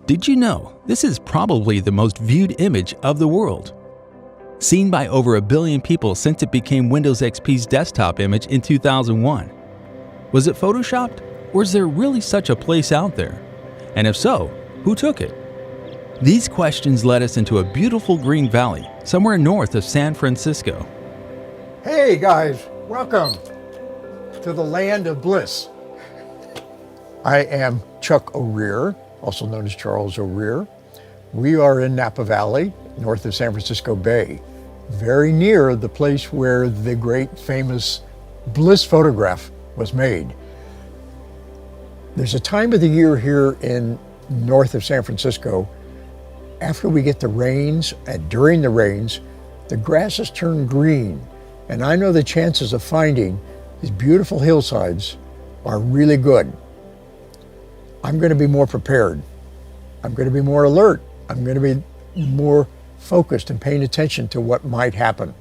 Did you know this is probably the most viewed image of the world? Seen by over 1 billion people since it became Windows XP's desktop image in 2001. Was it photoshopped, or is there really such a place out there? And if so, who took it? These questions led us into a beautiful green valley somewhere north of San Francisco. Hey guys, welcome to the land of bliss. I am Chuck O'Rear, also known as Charles O'Rear. We are in Napa Valley, north of San Francisco Bay, very near the place where the great famous Bliss photograph was made. There's a time of the year here in north of San Francisco, after we get the rains and during the rains, the grasses turn green. And I know the chances of finding these beautiful hillsides are really good. I'm going to be more prepared. I'm going to be more alert. I'm going to be more focused and paying attention to what might happen.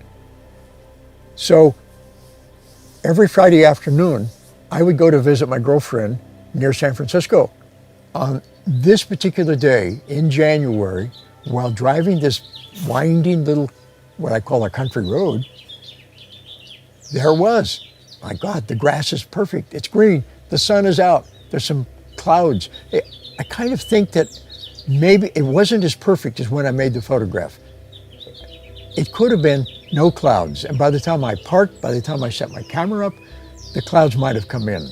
So every Friday afternoon, I would go to visit my girlfriend near San Francisco. On this particular day in January, while driving this winding little, what I call a country road, there it was. My God, the grass is perfect. It's green. The sun is out. There's some clouds. I kind of think that maybe it wasn't as perfect as when I made the photograph. It could have been no clouds. And by the time I parked, by the time I set my camera up, the clouds might have come in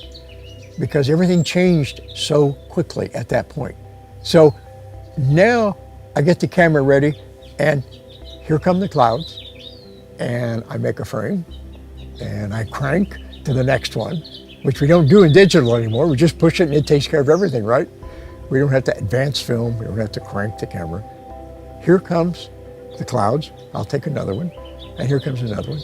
because everything changed so quickly at that point. So now I get the camera ready and here come the clouds and I make a frame and I crank to the next one, which we don't do in digital anymore. We just push it and it takes care of everything, right? We don't have to advance film. We don't have to crank the camera. Here comes the clouds. I'll take another one. And here comes another one.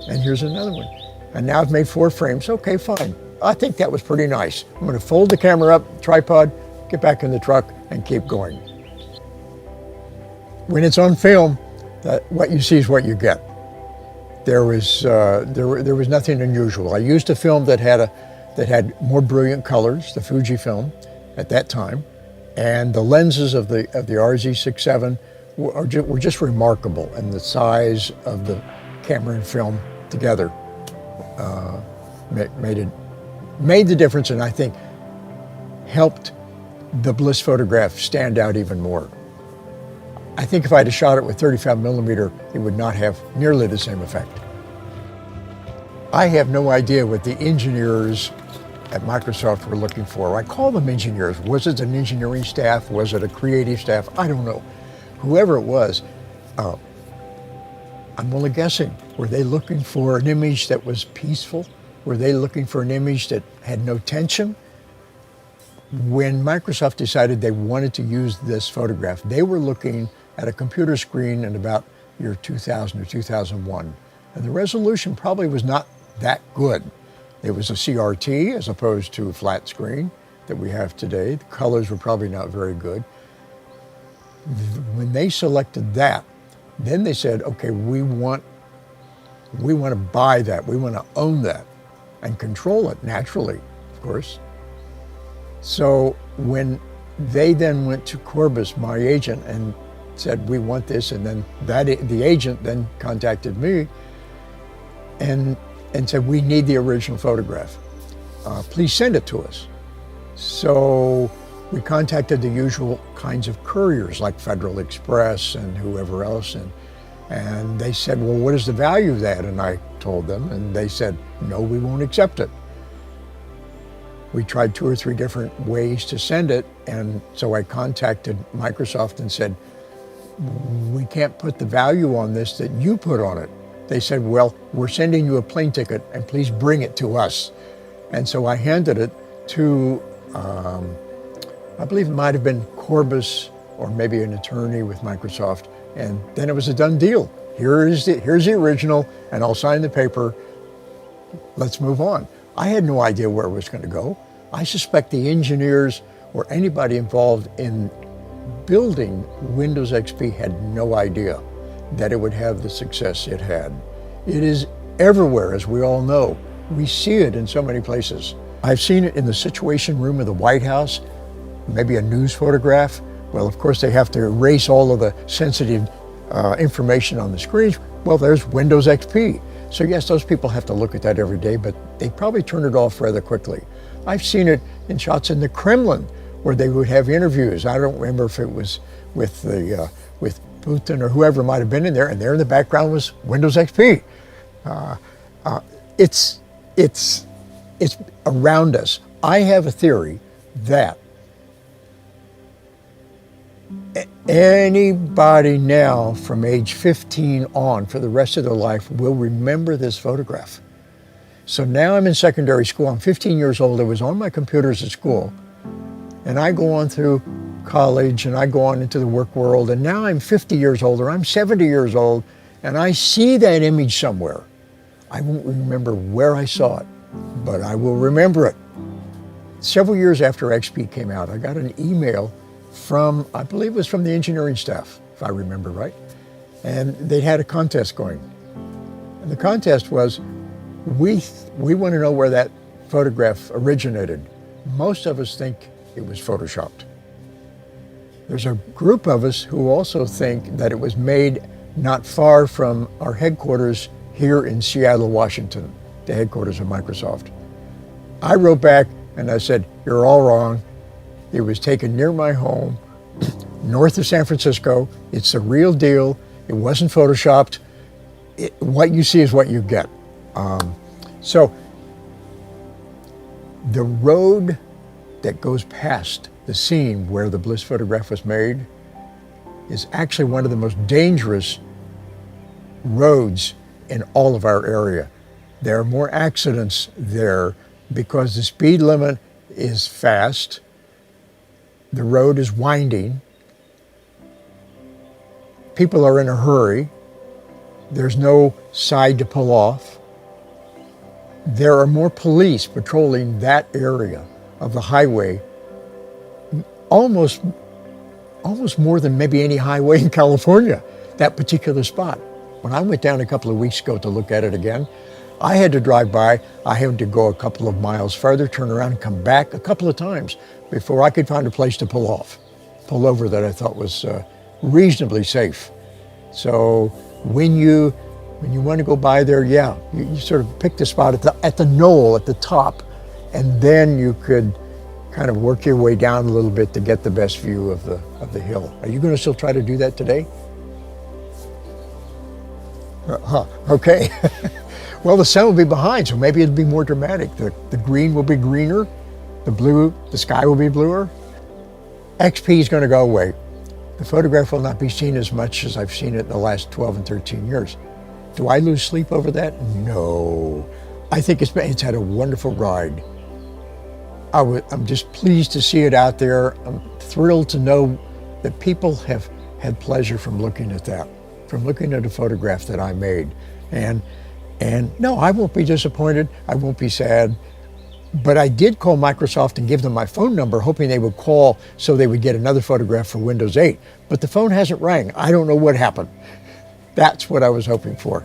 And here's another one. And now I've made 4 frames. Okay, fine. I think that was pretty nice. I'm going to fold the camera up, tripod, get back in the truck, and keep going. When it's on film, what you see is what you get. There was nothing unusual. I used a film that had more brilliant colors, the Fuji film, at that time, and the lenses of the RZ67 were just remarkable, and the size of the camera and film together made the difference, and I think helped the Bliss photograph stand out even more. I think if I'd have shot it with 35 millimeter, it would not have nearly the same effect. I have no idea what the engineers at Microsoft were looking for. I call them engineers. Was it an engineering staff? Was it a creative staff? I don't know. Whoever it was, I'm only guessing. Were they looking for an image that was peaceful? Were they looking for an image that had no tension? When Microsoft decided they wanted to use this photograph, they were looking at a computer screen in about year 2000 or 2001. And the resolution probably was not that good. It was a CRT as opposed to a flat screen that we have today. The colors were probably not very good. When they selected that, then they said, okay, we want to buy that. We want to own that and control it naturally, of course. So when they then went to Corbis, my agent, and said, we want this, and then the agent then contacted me and said, we need the original photograph. Please send it to us. So we contacted the usual kinds of couriers like Federal Express and whoever else, and they said, well, what is the value of that? And I told them, and they said, no, we won't accept it. We tried 2 or 3 different ways to send it, and so I contacted Microsoft and said, we can't put the value on this that you put on it. They said, well, we're sending you a plane ticket and please bring it to us. And so I handed it to, I believe it might have been Corbis or maybe an attorney with Microsoft. And then it was a done deal. Here's the original, and I'll sign the paper. Let's move on. I had no idea where it was going to go. I suspect the engineers or anybody involved in building Windows XP had no idea that it would have the success it had. It is everywhere, as we all know. We see it in so many places. I've seen it in the Situation Room of the White House, maybe a news photograph Well, of course, they have to erase all of the sensitive information on the screens. Well, there's Windows XP. So yes, those people have to look at that every day, but they probably turn it off rather quickly. I've seen it in shots in the Kremlin where they would have interviews. I don't remember if it was with Putin or whoever might have been in there, and there in the background was Windows XP. It's around us. I have a theory that anybody now from age 15 on for the rest of their life will remember this photograph. So now I'm in secondary school. I'm 15 years old. I was on my computers at school. And I go on through college and I go on into the work world. And now I'm 50 years old or I'm 70 years old and I see that image somewhere. I won't remember where I saw it, but I will remember it. Several years after XP came out, I got an email from, I believe it was from the engineering staff, if I remember right. And they had a contest going. And the contest was, we want to know where that photograph originated. Most of us think it was photoshopped. There's a group of us who also think that it was made not far from our headquarters here in Seattle, Washington, the headquarters of Microsoft. I wrote back and I said, you're all wrong. It was taken near my home, north of San Francisco. It's the real deal. It wasn't photoshopped. What you see is what you get. So the road that goes past the scene where the Bliss photograph was made is actually one of the most dangerous roads in all of our area. There are more accidents there because the speed limit is fast, the road is winding, people are in a hurry, there's no side to pull off. There are more police patrolling that area of the highway, almost more than maybe any highway in California, that particular spot. When I went down a couple of weeks ago to look at it again, I had to drive by. I had to go a couple of miles further, turn around and come back a couple of times before I could find a place to pull over that I thought was reasonably safe. So when you want to go by there, yeah, you sort of pick the spot at the knoll at the top, and then you could kind of work your way down a little bit to get the best view of the hill. Are you going to still try to do that today? Okay. Well, the sun will be behind, so maybe it'll be more dramatic. The green will be greener, the sky will be bluer. XP is going to go away. The photograph will not be seen as much as I've seen it in the last 12 and 13 years. Do I lose sleep over that? No. I think it's had a wonderful ride. I'm just pleased to see it out there. I'm thrilled to know that people have had pleasure from looking at that, from looking at a photograph that I made. And no, I won't be disappointed. I won't be sad. But I did call Microsoft and give them my phone number, hoping they would call so they would get another photograph for Windows 8. But the phone hasn't rang. I don't know what happened. That's what I was hoping for.